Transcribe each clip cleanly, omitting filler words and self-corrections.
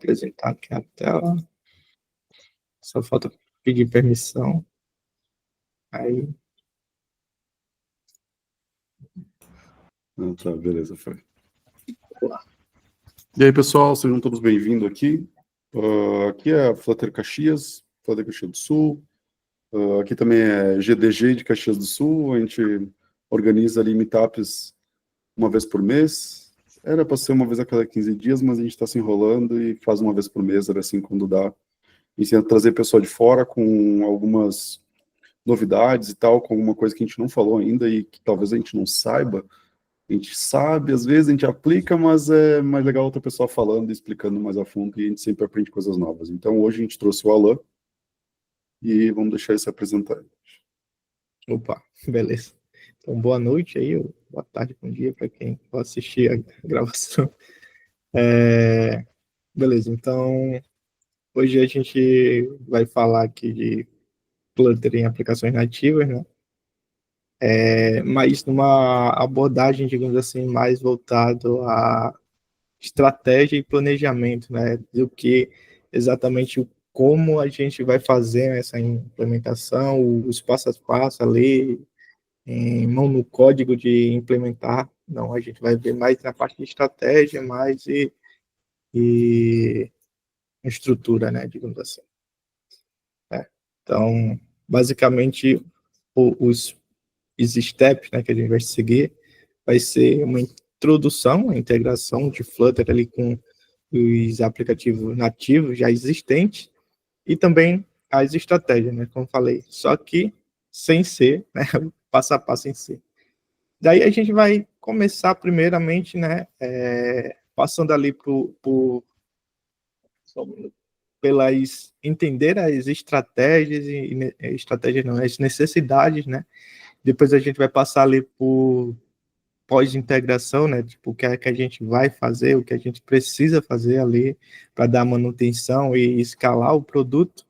apresentar aqui a tela. Só falta pedir permissão. Aí. Tá, beleza, foi. E aí, pessoal, sejam todos bem-vindos aqui. Aqui é a Flutter Caxias do Sul. Aqui também é GDG de Caxias do Sul. A gente organiza ali meetups uma vez por mês. Era para ser uma vez a cada 15 dias, mas a gente está se enrolando e faz uma vez por mês, era assim quando dá. E tenta trazer pessoal de fora com algumas novidades e tal, com alguma coisa que a gente não falou ainda e que talvez a gente não saiba. A gente sabe, às vezes a gente aplica, mas é mais legal outra pessoa falando e explicando mais a fundo, e a gente sempre aprende coisas novas. Então, hoje a gente trouxe o Alan, e vamos deixar ele se apresentar. Opa, beleza. Então, boa noite aí, ou boa tarde, bom dia para quem vai assistir a gravação. Beleza, então, hoje a gente vai falar aqui de Flutter em aplicações nativas, né? Mas numa abordagem, digamos assim, mais voltado a estratégia e planejamento, né, do que exatamente como a gente vai fazer essa implementação, os passo a passo ali, em mão no código de implementar. Não, a gente vai ver mais na parte de estratégia, mais e estrutura, né, digamos assim. Então, basicamente, os steps, né, que a gente vai seguir vai ser uma introdução, a integração de Flutter ali com os aplicativos nativos já existentes e também as estratégias, né, como falei, só que sem ser, né, passo a passo em si. Daí a gente vai começar primeiramente, né, passando ali pelas entender as estratégias e estratégias não, as necessidades, né. Depois a gente vai passar ali por pós-integração, né? Tipo, o que é que a gente vai fazer, o que a gente precisa fazer ali para dar manutenção e escalar o produto.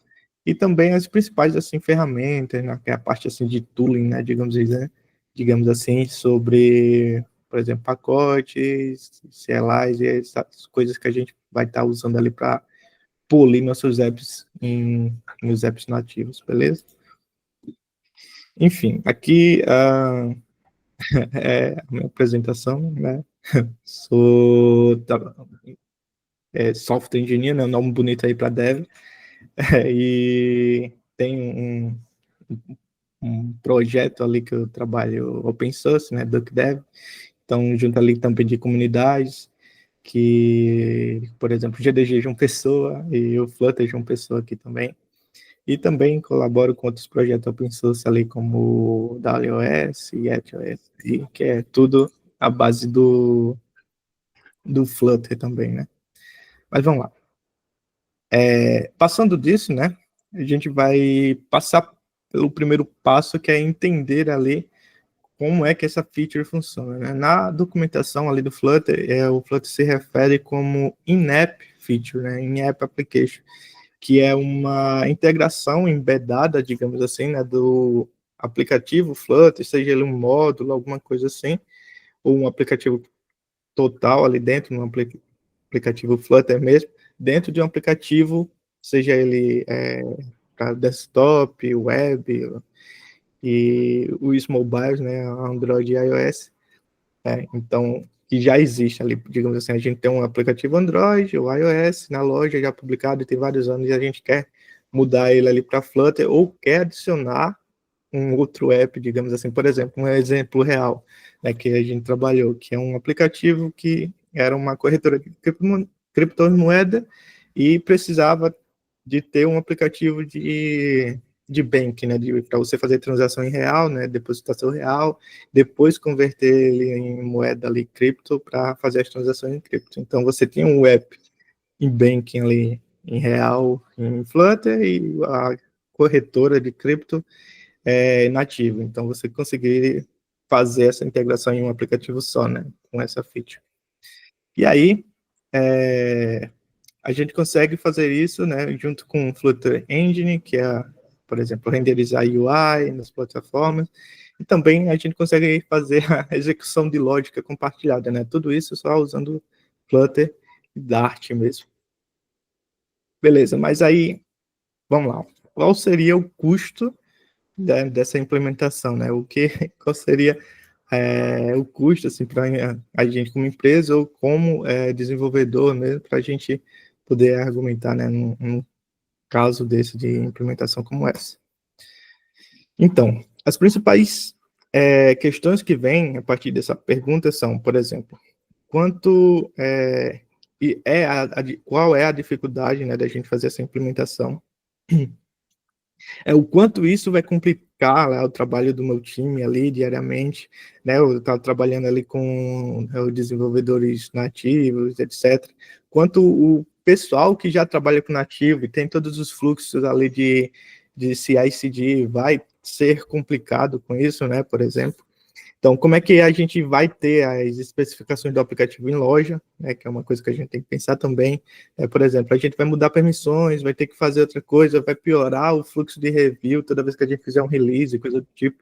E também as principais assim ferramentas, né? Que é a parte assim de tooling, né? Digamos assim, sobre, por exemplo, pacotes, CLIs e essas coisas que a gente vai estar usando ali para polir nossos apps nos apps nativos, beleza? Enfim, aqui a minha apresentação, né? Sou software engineer, né? Um nome bonito aí para dev, e tem um projeto ali que eu trabalho open source, né? DuckDev. Então, junto ali também de comunidades, que, por exemplo, o GDG de uma pessoa e o Flutter de uma pessoa aqui também. E também colaboro com outros projetos open source ali, como o WS e EtOS, que é tudo a base do Flutter também, né? Mas vamos lá. Passando disso, né? A gente vai passar pelo primeiro passo, que é entender ali como é que essa feature funciona, né? Na documentação ali do Flutter, o Flutter se refere como in-app feature, né? In-app application, que é uma integração embedada, digamos assim, né, do aplicativo Flutter, seja ele um módulo, alguma coisa assim, ou um aplicativo total ali dentro, um aplicativo Flutter mesmo, dentro de um aplicativo, seja ele para desktop, web e os mobiles, né, Android e iOS. Então, que já existe ali, digamos assim, a gente tem um aplicativo Android ou iOS na loja já publicado e tem vários anos e a gente quer mudar ele ali para Flutter ou quer adicionar um outro app, digamos assim, por exemplo, um exemplo real, né, que a gente trabalhou, que é um aplicativo que era uma corretora de criptomoeda e precisava de ter um aplicativo de bank, né, para você fazer transação em real, né, depositar seu real, depois converter ele em moeda ali, cripto, para fazer as transações em cripto. Então, você tinha um app em banking ali, em real, em Flutter, e a corretora de cripto nativo. Então, você conseguir fazer essa integração em um aplicativo só, né, com essa feature. E aí, a gente consegue fazer isso, né, junto com o Flutter Engine, que é, por exemplo, renderizar UI nas plataformas, e também a gente consegue fazer a execução de lógica compartilhada, né, tudo isso só usando Flutter e Dart mesmo. Beleza, mas aí, vamos lá. Qual seria o custo dessa implementação, né? Qual seria o custo, assim, para a gente como empresa ou como desenvolvedor mesmo, para a gente poder argumentar, né, num caso desse de implementação como essa. Então, as principais questões que vêm a partir dessa pergunta são, por exemplo, qual é a dificuldade, né, da gente fazer essa implementação? O quanto isso vai complicar o trabalho do meu time ali diariamente, né? Eu estava trabalhando ali com os desenvolvedores nativos, etc. Quanto o pessoal que já trabalha com nativo e tem todos os fluxos ali de CI/CD vai ser complicado com isso, né? Por exemplo. Então, como é que a gente vai ter as especificações do aplicativo em loja, né, que é uma coisa que a gente tem que pensar também. Por exemplo, a gente vai mudar permissões, vai ter que fazer outra coisa, vai piorar o fluxo de review toda vez que a gente fizer um release, coisa do tipo.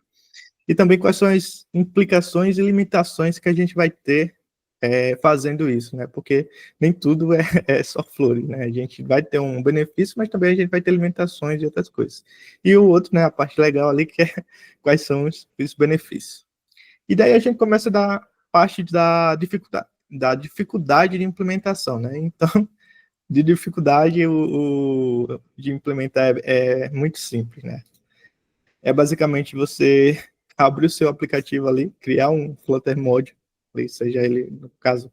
E também quais são as implicações e limitações que a gente vai ter fazendo isso, né? Porque nem tudo é só flores, né? A gente vai ter um benefício, mas também a gente vai ter limitações e outras coisas. E o outro, né, a parte legal ali, que é quais são os benefícios. E daí a gente começa da parte da dificuldade de implementação, né? Então, de dificuldade de implementar é muito simples, né? É basicamente você abrir o seu aplicativo ali, criar um Flutter Module, seja ele, no caso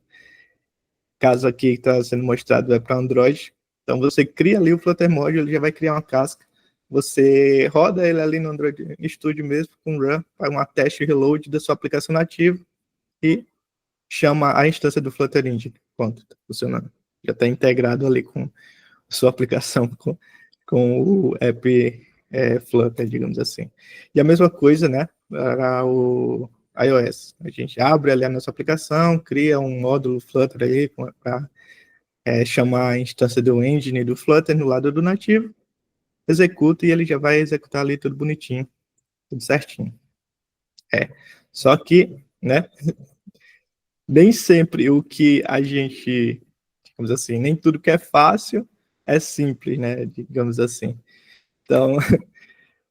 aqui que está sendo mostrado é para Android. Então, você cria ali o Flutter Module, ele já vai criar uma casca. Você roda ele ali no Android Studio mesmo, com Run, faz uma teste reload da sua aplicação nativa e chama a instância do Flutter Engine. Pronto, está funcionando. Já está integrado ali com a sua aplicação, com o app Flutter, digamos assim. E a mesma coisa, né, para o iOS. A gente abre ali a nossa aplicação, cria um módulo Flutter aí para chamar a instância do engine do Flutter no lado do nativo, executa e ele já vai executar ali tudo bonitinho, tudo certinho. Só que, né, nem sempre o que a gente, digamos assim, nem tudo que é fácil é simples, né, digamos assim. Então,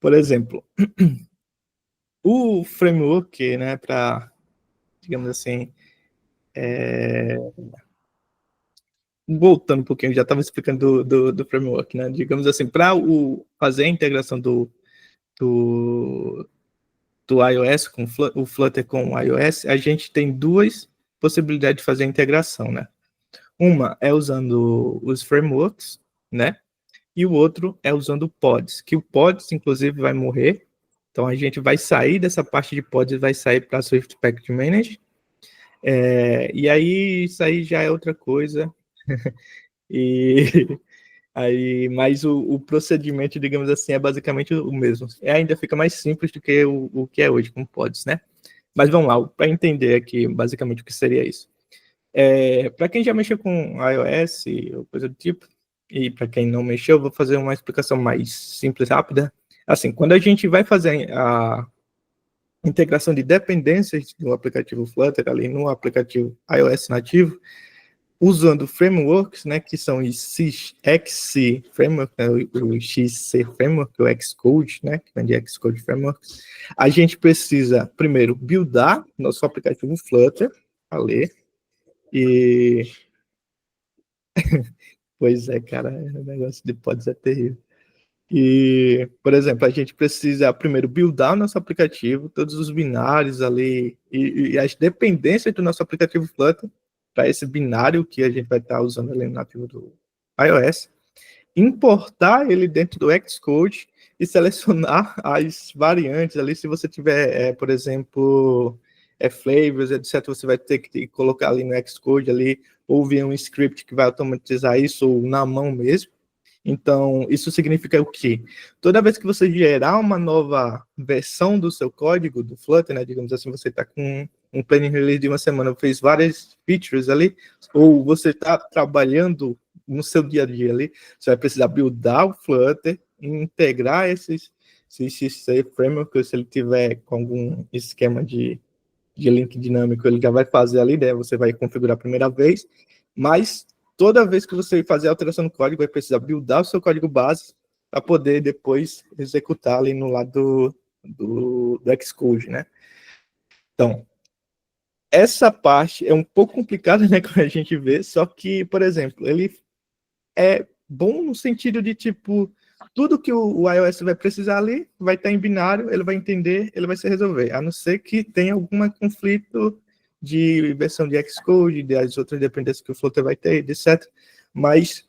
por exemplo, o framework, né, para, digamos assim, voltando um pouquinho, já estava explicando do framework, né, digamos assim, para fazer a integração do, do iOS com o Flutter com o iOS, a gente tem duas possibilidades de fazer a integração, né. Uma é usando os frameworks, né, e o outro é usando pods, que o pods, inclusive, vai morrer. Então, a gente vai sair dessa parte de pods e vai sair para Swift Package Manager. E aí, isso aí já é outra coisa. E aí, mas o procedimento, digamos assim, é basicamente o mesmo. Ainda fica mais simples do que o que é hoje com pods, né? Mas vamos lá, para entender aqui basicamente o que seria isso. Para quem já mexeu com iOS ou coisa do tipo, e para quem não mexeu, eu vou fazer uma explicação mais simples, rápida. Assim, quando a gente vai fazer a integração de dependências do aplicativo Flutter ali no aplicativo iOS nativo, usando frameworks, né, que são os XC Framework, né, o XC Framework, o Xcode, né, que vem de Xcode Framework, a gente precisa, primeiro, buildar nosso aplicativo Flutter, ali, e pois é, cara, o negócio de pods é terrível. E, por exemplo, a gente precisa primeiro buildar o nosso aplicativo, todos os binários ali e as dependências do nosso aplicativo Flutter para esse binário que a gente vai estar usando ali no nativo do iOS, importar ele dentro do Xcode e selecionar as variantes ali. Se você tiver, por exemplo, flavors, etc., você vai ter que colocar ali no Xcode ali, ou via um script que vai automatizar isso, ou na mão mesmo. Então, isso significa o quê? Toda vez que você gerar uma nova versão do seu código, do Flutter, né, digamos assim, você está com um planning release de uma semana, fez várias features ali, ou você está trabalhando no seu dia a dia ali, você vai precisar buildar o Flutter, integrar esses CC framework, se ele tiver com algum esquema de link dinâmico, ele já vai fazer ali, né, você vai configurar a primeira vez, mas toda vez que você fazer alteração no código, vai precisar buildar o seu código base para poder depois executar ali no lado do Xcode, né? Então, essa parte é um pouco complicada, né, quando a gente vê, só que, por exemplo, ele é bom no sentido de, tipo, tudo que o iOS vai precisar ali vai estar em binário, ele vai entender, ele vai se resolver, a não ser que tenha algum conflito de versão de Xcode, das outras dependências que o Flutter vai ter, etc. Mas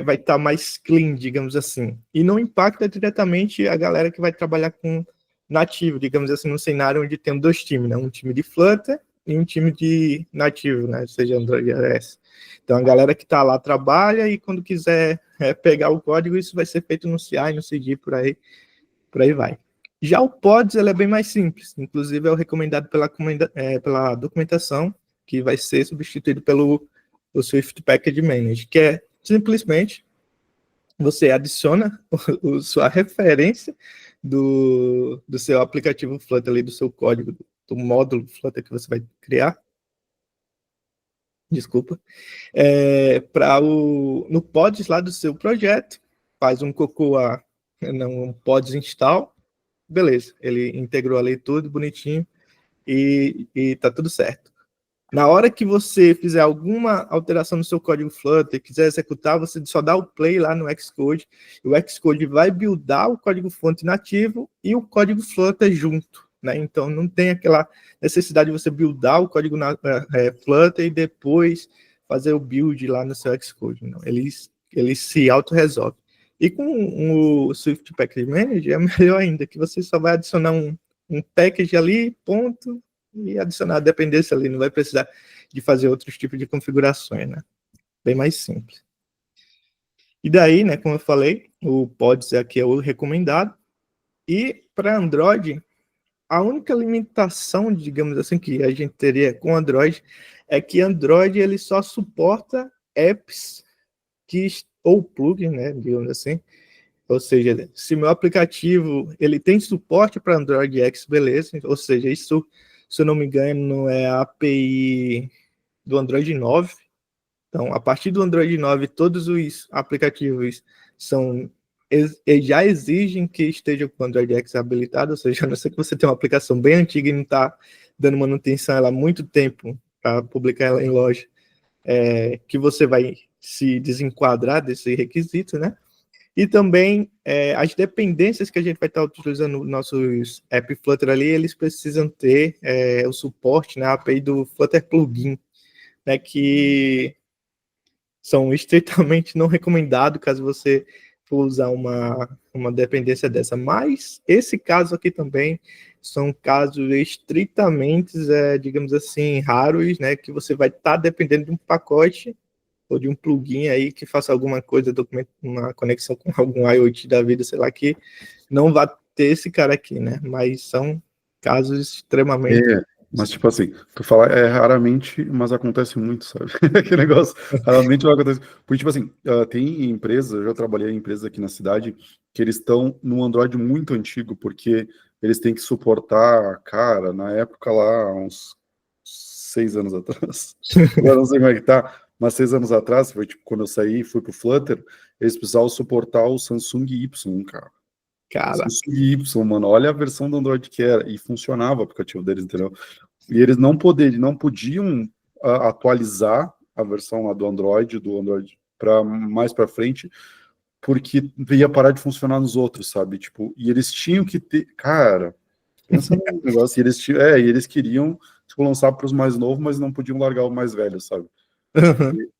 vai estar mais clean, digamos assim. E não impacta diretamente a galera que vai trabalhar com nativo, digamos assim, num cenário onde tem dois times, né? Um time de Flutter e um time de nativo, né? Seja Android e iOS. Então, a galera que está lá trabalha e quando quiser pegar o código, isso vai ser feito no CI, no CD, por aí vai. Já o Pods, ele é bem mais simples. Inclusive, é o recomendado pela documentação, que vai ser substituído pelo o Swift Package Manager, que é simplesmente você adiciona sua referência do seu aplicativo Flutter, ali, do seu código, do módulo Flutter que você vai criar. Desculpa. No pods lá do seu projeto, faz um cocoa, um pods install, beleza, ele integrou ali tudo bonitinho e tá tudo certo. Na hora que você fizer alguma alteração no seu código Flutter, quiser executar, você só dá o play lá no Xcode, e o Xcode vai buildar o código-fonte nativo e o código Flutter junto, né? Então, não tem aquela necessidade de você buildar o código Flutter e depois fazer o build lá no seu Xcode, não. Ele se auto-resolve. E com o Swift Package Manager é melhor ainda, que você só vai adicionar um package ali, ponto, e adicionar a dependência ali, não vai precisar de fazer outros tipos de configurações, né? Bem mais simples. E daí, né, como eu falei, o Pods aqui é o recomendado. E para Android, a única limitação, digamos assim, que a gente teria com Android é que Android ele só suporta apps ou plugins, né, digamos assim. Ou seja, se meu aplicativo ele tem suporte para Android X, beleza. Ou seja, isso, se eu não me engano, é a API do Android 9. Então, a partir do Android 9, todos os aplicativos já exigem que esteja com o Android X habilitado, ou seja, a não ser que você tenha uma aplicação bem antiga e não está dando manutenção ela há muito tempo para publicar ela em loja, que você vai se desenquadrar desse requisito, né? E também as dependências que a gente vai estar utilizando nos nossos app Flutter ali, eles precisam ter o suporte na API do Flutter Plugin, né, que são estritamente não recomendados caso você for usar uma dependência dessa. Mas esse caso aqui também são casos estritamente, digamos assim, raros, né, que você vai estar dependendo de um pacote ou de um plugin aí que faça alguma coisa, uma conexão com algum IoT da vida, sei lá, que não vai ter esse cara aqui, né? Mas são casos extremamente... Mas, tipo assim, tu fala raramente, mas acontece muito, sabe? Que negócio, raramente acontece. Porque, tipo assim, tem empresa, eu já trabalhei em empresas aqui na cidade, que eles estão num Android muito antigo, porque eles têm que suportar, cara, na época lá, uns 6 anos atrás, agora não sei como é que tá, mas 6 anos atrás, foi tipo, quando eu saí e fui pro Flutter, eles precisavam suportar o Samsung Y, cara. Cara, Samsung Y, mano, olha a versão do Android que era, e funcionava o aplicativo deles, entendeu? E eles não podiam atualizar a versão lá do Android para mais para frente, porque ia parar de funcionar nos outros, sabe? Tipo, e eles tinham que ter, cara, pensa no negócio, e eles queriam tipo, lançar para os mais novos, mas não podiam largar o mais velho, sabe?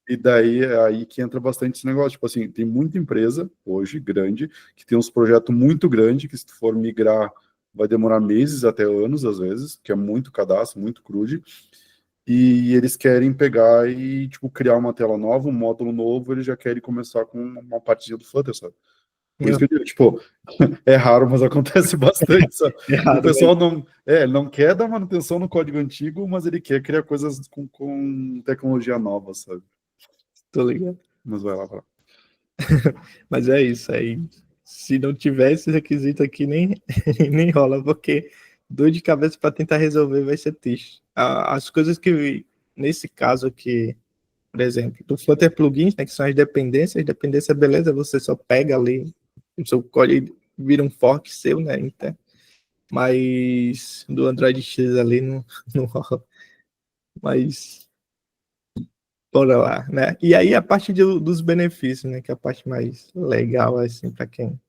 E daí é aí que entra bastante esse negócio, tipo assim, tem muita empresa hoje grande que tem uns projetos muito grandes que se tu for migrar vai demorar meses até anos às vezes, que é muito cadastro, muito crude, e eles querem pegar e tipo criar uma tela nova, um módulo novo, eles já querem começar com uma partezinha do Flutter, sabe? Por isso que eu digo, tipo, é raro, mas acontece bastante, sabe? O errado, pessoal não quer dar manutenção no código antigo, mas ele quer criar coisas com tecnologia nova, sabe? tô ligado. Mas vai lá, vai lá. Mas é isso aí. Se não tiver esse requisito aqui, nem, nem rola, porque dor de cabeça para tentar resolver vai ser triste. As coisas que, nesse caso aqui, por exemplo, do Flutter Plugins, né, que são as dependências, beleza, você só pega ali, o seu código vira um fork seu, né, então, mas do Android X ali não rola. Mas bora lá, né? E aí a parte dos benefícios, né? Que é a parte mais legal, assim, para quem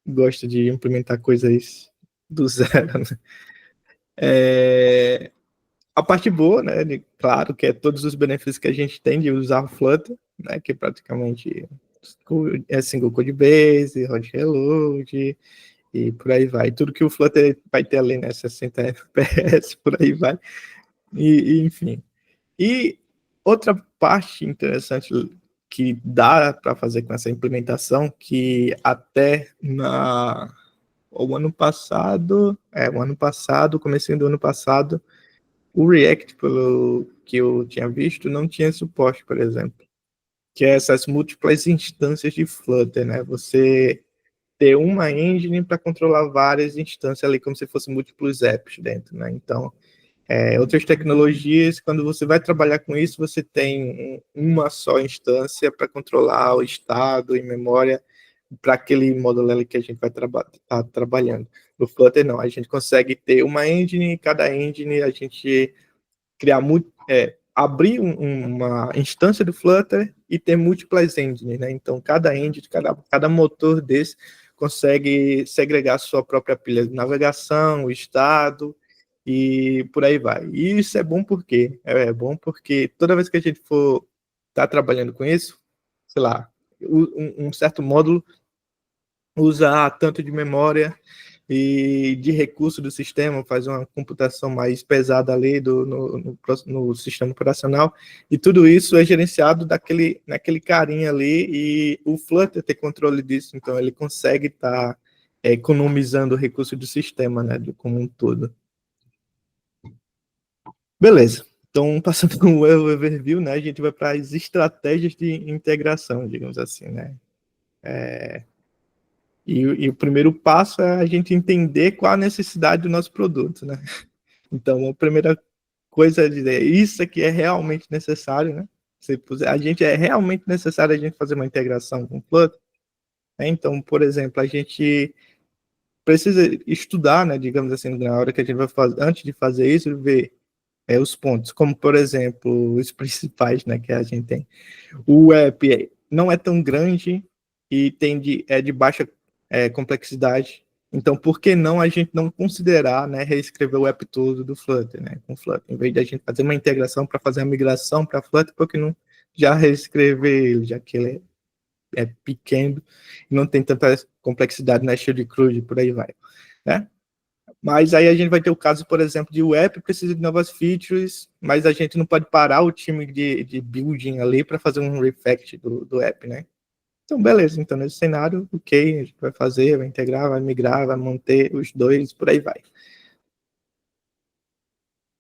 gosta de implementar coisas do zero, né? A parte boa, né? Claro, que é todos os benefícios que a gente tem de usar o Flutter, né? Que é praticamente é single code base, hot reload e por aí vai. Tudo que o Flutter vai ter ali, né? 60 FPS, por aí vai. Enfim. E outra parte interessante que dá para fazer com essa implementação, que até o ano passado, comecinho do ano passado, o React, pelo que eu tinha visto, não tinha suporte, por exemplo, que é essas múltiplas instâncias de Flutter, né? Você ter uma engine para controlar várias instâncias ali, como se fossem múltiplos apps dentro, né? Então, outras tecnologias, quando você vai trabalhar com isso, você tem uma só instância para controlar o estado e memória para aquele módulo ali que a gente vai tá trabalhando. No Flutter, não, a gente consegue ter uma engine, cada engine a gente criar abrir uma instância do Flutter e ter múltiplas engines, né? Então, cada engine, cada motor desse consegue segregar sua própria pilha de navegação, o estado, e por aí vai. E isso é bom porque bom porque toda vez que a gente for estar trabalhando com isso, sei lá, um certo módulo usa tanto de memória e de recurso do sistema, faz uma computação mais pesada ali no sistema operacional, e tudo isso é gerenciado naquele carinha ali, e o Flutter tem controle disso, então ele consegue estar economizando o recurso do sistema, né, como um todo. Beleza. Então, passando com o overview, né, a gente vai para as estratégias de integração, digamos assim, né? E o primeiro passo é a gente entender qual a necessidade do nosso produto, né? Então, a primeira coisa é dizer, isso aqui é realmente necessário, né? A gente é realmente necessário a gente fazer uma integração com o Flutter, né? Então, por exemplo, a gente precisa estudar, né, digamos assim, na hora que a gente vai fazer, antes de fazer isso, ver os pontos, como, por exemplo, os principais, né, que a gente tem. O app não é tão grande e é de baixa complexidade. Então, por que não a gente não considerar, né, reescrever o app todo do Flutter, né, com Flutter? Em vez de a gente fazer uma integração para fazer a migração para Flutter, por que não já reescrever ele, já que ele é pequeno e não tem tanta complexidade na Shield Crude, por aí vai, né? Mas aí a gente vai ter o caso, por exemplo, de o app precisa de novas features, mas a gente não pode parar o time de building ali para fazer um refactor do app, né? Então, beleza. Então, nesse cenário, ok, a gente vai fazer, vai integrar, vai migrar, vai manter os dois, por aí vai.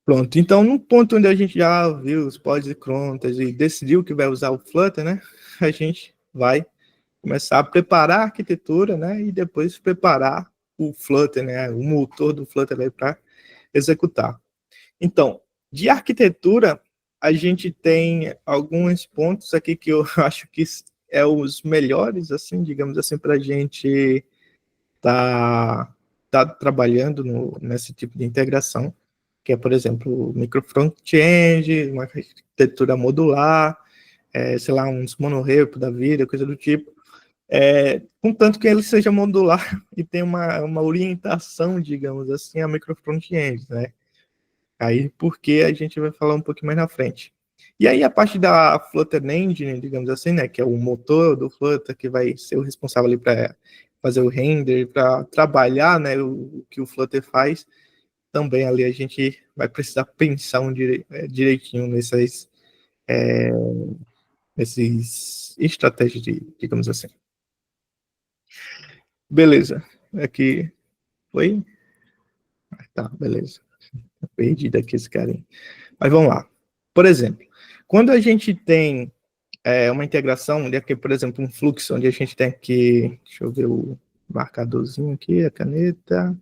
Pronto. Então, no ponto onde a gente já viu os pods e crontas e decidiu que vai usar o Flutter, né? A gente vai começar a preparar a arquitetura, né? E depois preparar o Flutter, né? O motor do Flutter para executar. Então, de arquitetura, a gente tem alguns pontos aqui que eu acho que é os melhores, assim, digamos assim, para a gente tá trabalhando nesse tipo de integração, que é, por exemplo, o micro front-end, uma arquitetura modular, sei lá, uns monorepo da vida, coisa do tipo, contanto que ele seja modular e tenha uma orientação, digamos assim, a micro front-end, né? Aí, porque a gente vai falar um pouquinho mais na frente. E aí, a parte da Flutter Engine, digamos assim, né, que é o motor do Flutter, que vai ser o responsável ali para fazer o render, para trabalhar, né, o que o Flutter faz, também ali a gente vai precisar pensar direitinho nesses estratégias, digamos assim. Beleza. Aqui foi? Tá, beleza. Perdido aqui esse carinha. Mas vamos lá. Por exemplo, quando a gente tem uma integração, onde aqui, por exemplo, um fluxo, onde a gente tem aqui, deixa eu ver o marcadorzinho aqui, a caneta.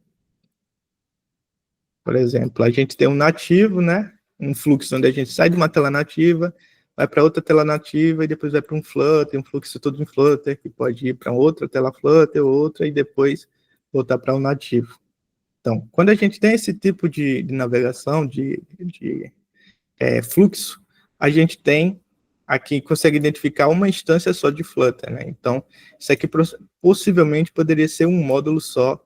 Por exemplo, a gente tem um nativo, né? Um fluxo onde a gente sai de uma tela nativa, vai para outra tela nativa e depois vai para um Flutter, um fluxo todo em Flutter, que pode ir para outra tela Flutter, outra, e depois voltar para o nativo. Então, quando a gente tem esse tipo de navegação, de fluxo, a gente tem aqui, consegue identificar uma instância só de Flutter, né? Então, isso aqui possivelmente poderia ser um módulo só,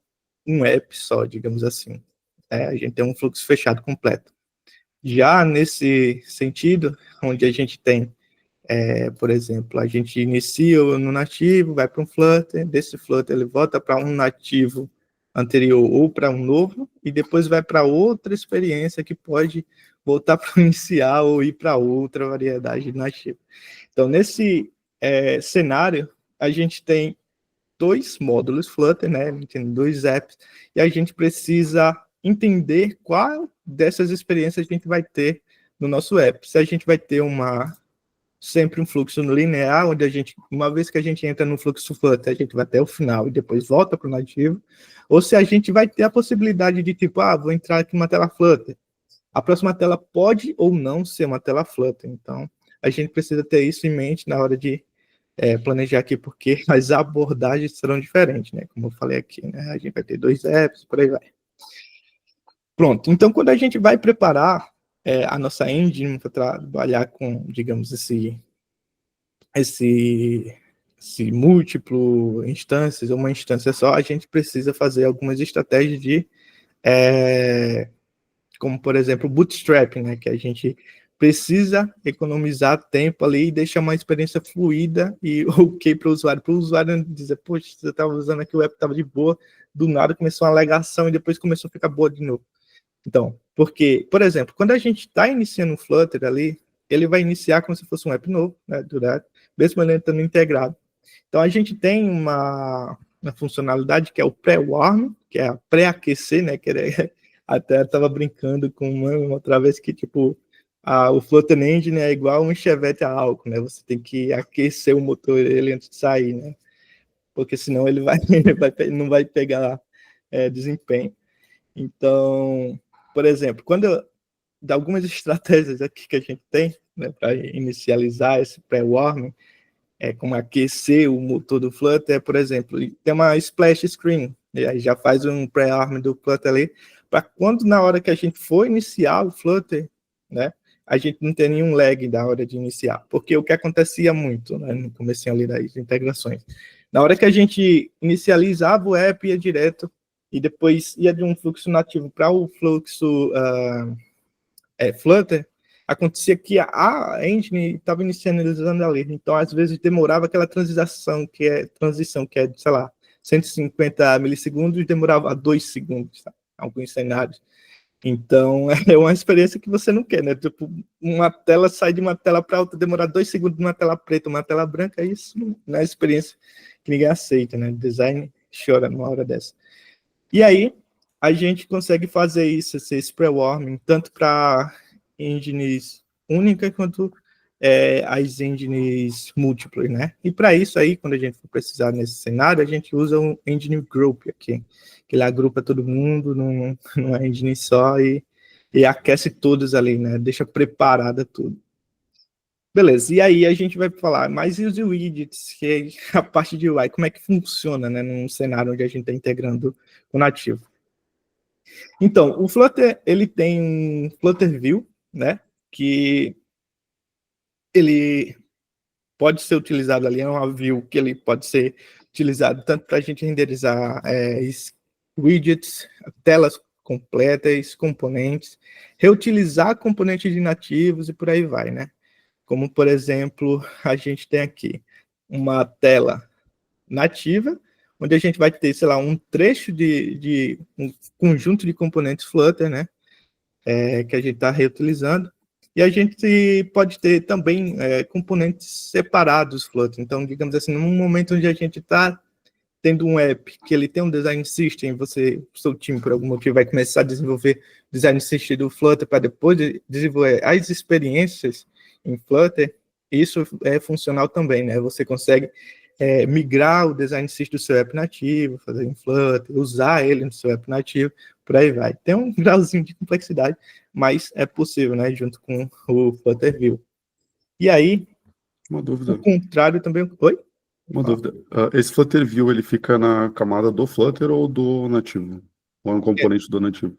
um app só, digamos assim. A gente tem um fluxo fechado completo. Já nesse sentido, onde a gente tem, por exemplo, a gente inicia no nativo, vai para um Flutter, desse Flutter ele volta para um nativo anterior ou para um novo, e depois vai para outra experiência que pode voltar para o inicial ou ir para outra variedade de nativo. Então, nesse cenário, a gente tem 2 módulos Flutter, né? A gente tem 2 apps, e a gente precisa entender qual dessas experiências a gente vai ter no nosso app. Se a gente vai ter sempre um fluxo linear, onde a gente, uma vez que a gente entra no fluxo Flutter, a gente vai até o final e depois volta para o nativo, ou se a gente vai ter a possibilidade de, tipo, vou entrar aqui numa tela Flutter. A próxima tela pode ou não ser uma tela Flutter. Então, a gente precisa ter isso em mente na hora de planejar aqui, porque as abordagens serão diferentes, né? Como eu falei aqui, né? A gente vai ter 2 apps, por aí vai. Pronto, então quando a gente vai preparar a nossa engine para trabalhar com, digamos, esse múltiplo instâncias, ou uma instância só, a gente precisa fazer algumas estratégias de, como por exemplo, bootstrapping, né, que a gente precisa economizar tempo ali e deixar uma experiência fluida e ok para o usuário dizer, poxa, você estava usando aqui, o app estava de boa, do nada começou uma alegação e depois começou a ficar boa de novo. Então, porque, por exemplo, quando a gente está iniciando um Flutter ali, ele vai iniciar como se fosse um app novo, né, mesmo ele estando integrado. Então, a gente tem uma funcionalidade que é o pré-warm, que é a pré-aquecer, né, que até estava brincando com uma outra vez que, tipo, o Flutter Engine é igual um Chevette a álcool, né, você tem que aquecer o motor ele antes de sair, né, porque senão ele não vai pegar desempenho. Então, por exemplo, quando de algumas estratégias aqui que a gente tem, né, para inicializar esse pré-warming, como aquecer o motor do Flutter, por exemplo, tem uma splash screen, e aí já faz um pré-warming do Flutter ali, para quando na hora que a gente for iniciar o Flutter, né, a gente não ter nenhum lag na hora de iniciar, porque o que acontecia muito, né, no começo ali das integrações, na hora que a gente inicializava o app, ia direto, e depois ia de um fluxo nativo para o fluxo Flutter, acontecia que a engine estava inicializando ali, então às vezes demorava aquela transição, que é, sei lá, 150 milissegundos, demorava 2 segundos, sabe? Alguns cenários. Então, é uma experiência que você não quer, né? Tipo, uma tela sai de uma tela para outra, demorar 2 segundos numa tela preta, uma tela branca, isso não é experiência que ninguém aceita, né? O design chora numa hora dessa. E aí, a gente consegue fazer isso, esse pré-warming, tanto para engines únicas quanto as engines múltiplas, né? E para isso aí, quando a gente for precisar nesse cenário, a gente usa um engine group aqui, que ele agrupa todo mundo numa engine só e aquece todos ali, né? Deixa preparada tudo. Beleza, e aí a gente vai falar, mas e os widgets, que é a parte de UI, como é que funciona, né, num cenário onde a gente está integrando o nativo? Então, o Flutter, ele tem um Flutter View, né, que ele pode ser utilizado ali, é uma view que ele pode ser utilizado tanto para a gente renderizar widgets, telas completas, componentes, reutilizar componentes de nativos e por aí vai, né? Como, por exemplo, a gente tem aqui uma tela nativa, onde a gente vai ter, sei lá, um trecho de um conjunto de componentes Flutter, né? Que a gente está reutilizando. E a gente pode ter também componentes separados Flutter. Então, digamos assim, num momento onde a gente está tendo um app que ele tem um design system, seu time, por algum motivo, vai começar a desenvolver design system do Flutter para depois desenvolver as experiências em Flutter, isso é funcional também, né? Você consegue migrar o design system do seu app nativo, fazer em Flutter, usar ele no seu app nativo, por aí vai. Tem um grauzinho de complexidade, mas é possível, né? Junto com o Flutter View. E aí, Uma dúvida. o contrário também... Oi? Uma dúvida. Esse Flutter View, ele fica na camada do Flutter ou do nativo? Ou é um componente do nativo?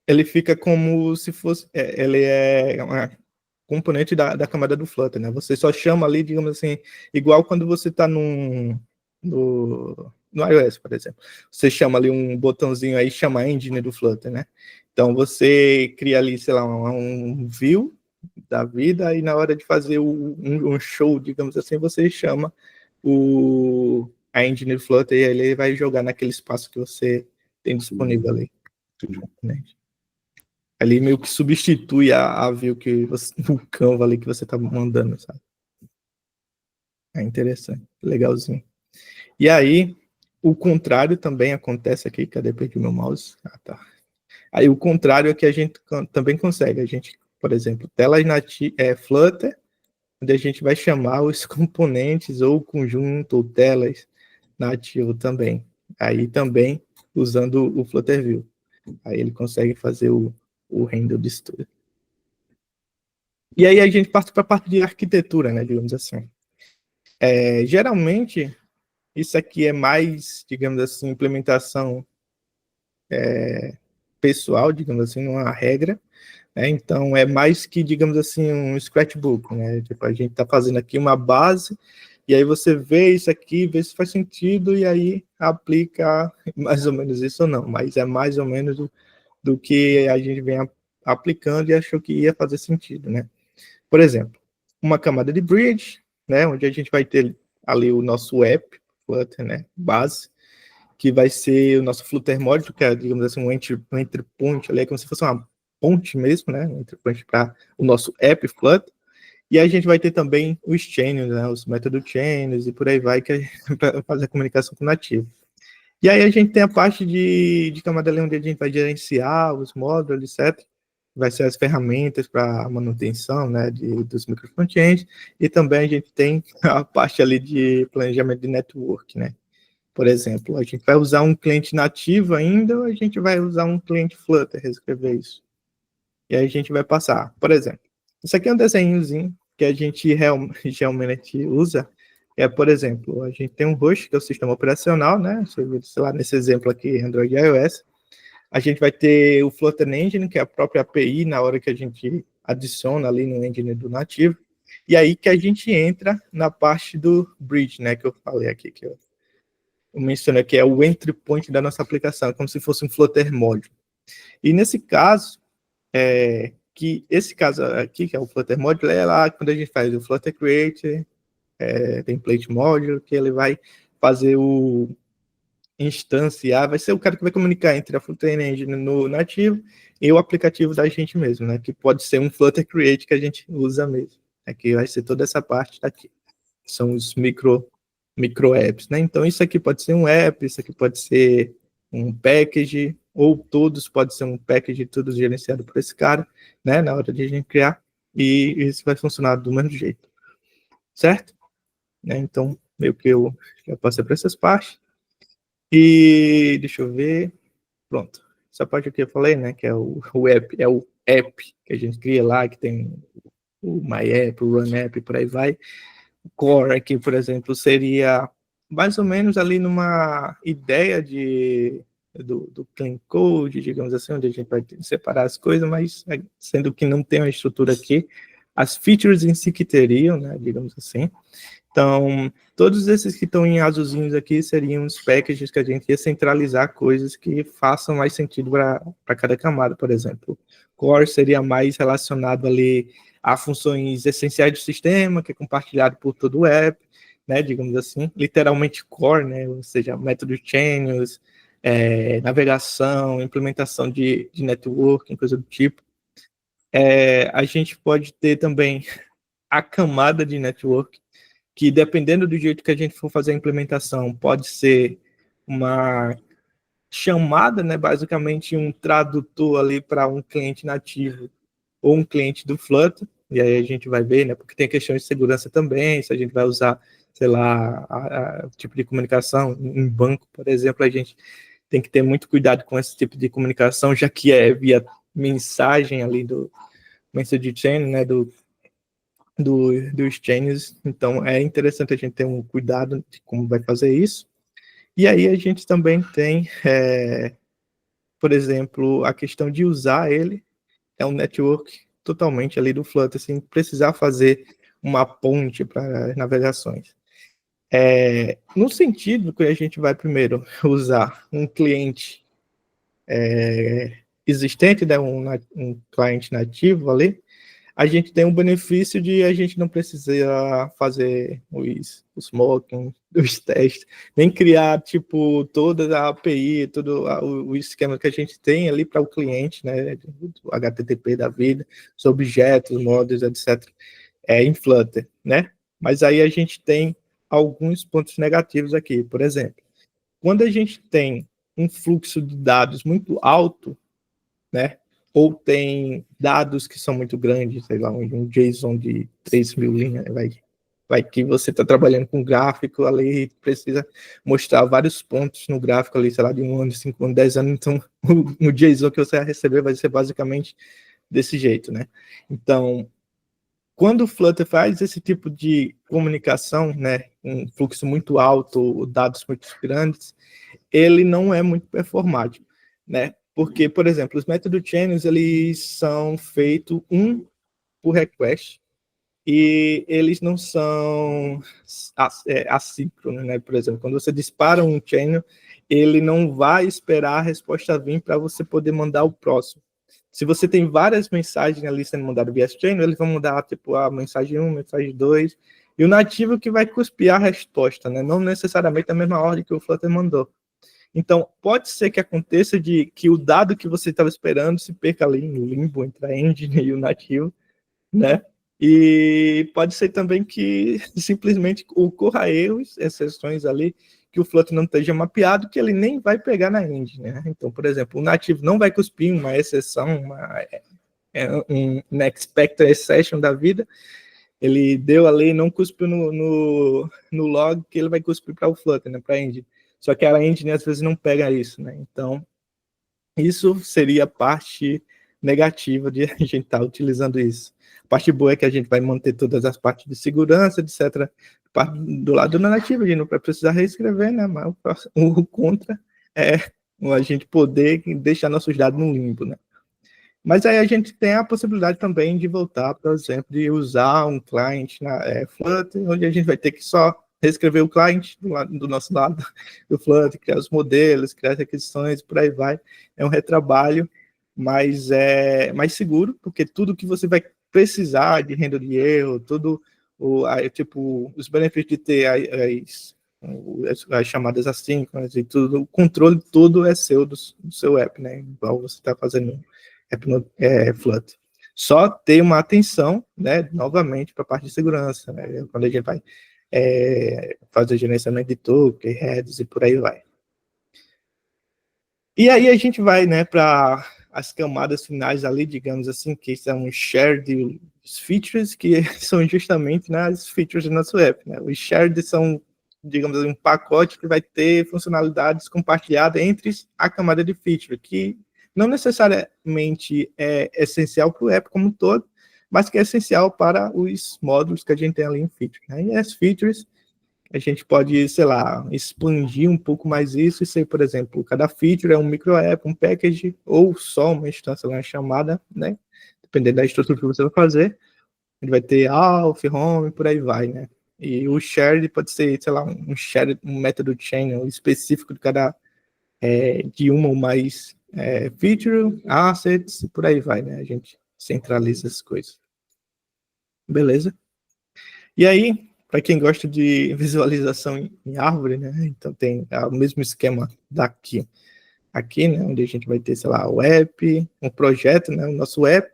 Ele fica como se fosse... ele é uma componente da camada do Flutter, né? Você só chama ali, digamos assim, igual quando você está no iOS, por exemplo. Você chama ali um botãozinho aí, chama engine do Flutter, né? Então, você cria ali, sei lá, um view da vida, e na hora de fazer um show, digamos assim, você chama a engine do Flutter, e aí ele vai jogar naquele espaço que você tem disponível ali. Entendi. Né? Ali meio que substitui a view que você, o Canva ali que você tá mandando, sabe? É interessante, legalzinho. E aí, o contrário também acontece aqui. Cadê? Perdi meu mouse. Ah, tá. Aí o contrário é que a gente também consegue. A gente, por exemplo, telas Flutter, onde a gente vai chamar os componentes ou conjunto ou telas nativo também. Aí também usando o Flutter View. Aí ele consegue fazer o render disso tudo. E aí a gente parte para a parte de arquitetura, né, digamos assim. Geralmente, isso aqui é mais, digamos assim, implementação pessoal, digamos assim, não é uma regra, né? Então, é mais que, digamos assim, um scratchbook, né? Tipo, a gente está fazendo aqui uma base, e aí você vê isso aqui, vê se faz sentido, e aí aplica mais ou menos isso ou não, mas é mais ou menos do que a gente vem aplicando e achou que ia fazer sentido, né? Por exemplo, uma camada de bridge, né, onde a gente vai ter ali o nosso app, Flutter, né, base, que vai ser o nosso Flutter Module, que é, digamos assim, um entry point, ali, é como se fosse uma ponte mesmo, né, um entry point para o nosso app Flutter. E a gente vai ter também os chains, né, os métodos chains e por aí vai, que é para fazer a comunicação com o nativo. E aí a gente tem a parte de camada ali onde a gente vai gerenciar os módulos, etc. Vai ser as ferramentas para manutenção, né, dos microfrontends. E também a gente tem a parte ali de planejamento de network, né. Por exemplo, a gente vai usar um cliente nativo ainda ou a gente vai usar um cliente Flutter, reescrever isso. E aí a gente vai passar. Por exemplo, isso aqui é um desenhozinho que a gente realmente usa. Por exemplo, a gente tem um host, que é o sistema operacional, né? Sei lá, nesse exemplo aqui, Android e iOS. A gente vai ter o Flutter Engine, que é a própria API, na hora que a gente adiciona ali no engine do nativo. E aí que a gente entra na parte do bridge, né? Que eu falei aqui, que eu mencionei, que é o entry point da nossa aplicação, como se fosse um Flutter Module. E nesse caso, que esse caso aqui, que é o Flutter Module, é lá quando a gente faz o Flutter Create, Template Module, que ele vai fazer o instanciar, vai ser o cara que vai comunicar entre a Flutter Engine no nativo e o aplicativo da gente mesmo, né? Que pode ser um Flutter Create que a gente usa mesmo. Que vai ser toda essa parte daqui. São os micro apps, né? Então isso aqui pode ser um app, isso aqui pode ser um package, ou todos pode ser um package, tudo gerenciado por esse cara, né? Na hora de a gente criar, e isso vai funcionar do mesmo jeito, certo? Então, meio que eu já passei por essas partes. E deixa eu ver. Pronto. Essa parte aqui eu falei, né? Que é o app, é o app que a gente cria lá, que tem o My App, o Run App, por aí vai. O Core aqui, por exemplo, seria mais ou menos ali numa ideia do clean code, digamos assim, onde a gente vai separar as coisas, mas sendo que não tem uma estrutura aqui, as features em si que teriam, né, digamos assim. Então, todos esses que estão em azulzinhos aqui seriam os packages que a gente ia centralizar coisas que façam mais sentido para cada camada, por exemplo. Core seria mais relacionado ali a funções essenciais do sistema, que é compartilhado por todo o app, né, digamos assim, literalmente core, né, ou seja, método channels, navegação, implementação de networking, coisa do tipo. A gente pode ter também a camada de network, que dependendo do jeito que a gente for fazer a implementação, pode ser uma chamada, né, basicamente um tradutor ali para um cliente nativo ou um cliente do Flutter, e aí a gente vai ver, né, porque tem questões de segurança também, se a gente vai usar, sei lá, o tipo de comunicação, em banco, por exemplo, a gente tem que ter muito cuidado com esse tipo de comunicação, já que é via mensagem ali do message chain, né, do dos chains. Então, é interessante a gente ter um cuidado de como vai fazer isso. E aí a gente também tem, por exemplo, a questão de usar ele, é um network totalmente ali do Flutter, sem precisar fazer uma ponte para navegações. No sentido que a gente vai primeiro usar um cliente existente, né, um cliente nativo ali, a gente tem um benefício de a gente não precisar fazer os mocking, os testes, nem criar, tipo, toda a API, todo o esquema que a gente tem ali para o cliente, né, o HTTP da vida, os objetos, modos, etc., em Flutter, né? Mas aí a gente tem alguns pontos negativos aqui. Por exemplo, quando a gente tem um fluxo de dados muito alto, né? Ou tem dados que são muito grandes, sei lá, um JSON de 3.000 linhas, vai que você está trabalhando com gráfico ali, precisa mostrar vários pontos no gráfico ali, sei lá, de 1 ano, 5 anos, 10 anos, então o JSON que você vai receber vai ser basicamente desse jeito, né? Então, quando o Flutter faz esse tipo de comunicação, né, um fluxo muito alto, dados muito grandes, ele não é muito performático, né? Porque, por exemplo, os métodos chains, eles são feitos um por request e eles não são assíncronos, né? Por exemplo, quando você dispara um channel, ele não vai esperar a resposta vir para você poder mandar o próximo. Se você tem várias mensagens ali sendo mandadas via channel, eles vão mandar tipo a mensagem 1, mensagem 2, e o nativo que vai cuspir a resposta, né? Não necessariamente a mesma ordem que o Flutter mandou. Então, pode ser que aconteça de que o dado que você estava esperando se perca ali no limbo entre a engine e o nativo, né? E pode ser também que simplesmente ocorra erros, exceções ali, que o Flutter não esteja mapeado, que ele nem vai pegar na engine, né? Então, por exemplo, o nativo não vai cuspir uma exceção, um expected exception da vida, ele deu a lei, não cuspiu no log, que ele vai cuspir para o Flutter, né, para a engine. Só que a engine às vezes não pega isso, né? Então, isso seria a parte negativa de a gente estar utilizando isso. A parte boa é que a gente vai manter todas as partes de segurança, etc. Do lado do nativo, a gente não vai precisar reescrever, né? Mas o contra é a gente poder deixar nossos dados no limbo, né? Mas aí a gente tem a possibilidade também de voltar, por exemplo, de usar um client na Flutter, onde a gente vai ter que só reescrever o client do nosso lado do Flutter, criar os modelos, criar as requisições, por aí vai. É um retrabalho, mas é mais seguro, porque tudo que você vai precisar de renda de erro, tudo, tipo, os benefícios de ter as chamadas assíncronas e tudo, o controle todo é seu do seu app, né? Igual você está fazendo Flutter. Só ter uma atenção, né, novamente, para a parte de segurança, né, quando a gente vai fazer gerenciamento de token, heads e por aí vai. E aí a gente vai, né, para as camadas finais ali, digamos assim, que são shared features, que são justamente, né, as features do nosso app, né? Os shared são, digamos assim, um pacote que vai ter funcionalidades compartilhadas entre a camada de feature, que não necessariamente é essencial para o app como um todo, mas que é essencial para os módulos que a gente tem ali em feature, né? E as features, a gente pode, sei lá, expandir um pouco mais isso e ser, por exemplo, cada feature é um micro app, um package, ou só uma instância, uma chamada, né? Dependendo da estrutura que você vai fazer. Ele vai ter auth, home, por aí vai, né? E o shared pode ser, sei lá, um método channel específico de cada, de uma ou mais feature, assets, por aí vai, né? A gente centraliza as coisas. Beleza? E aí, para quem gosta de visualização em árvore, né? Então tem o mesmo esquema daqui. Aqui, né? Onde a gente vai ter, sei lá, o app, um projeto, né? O nosso app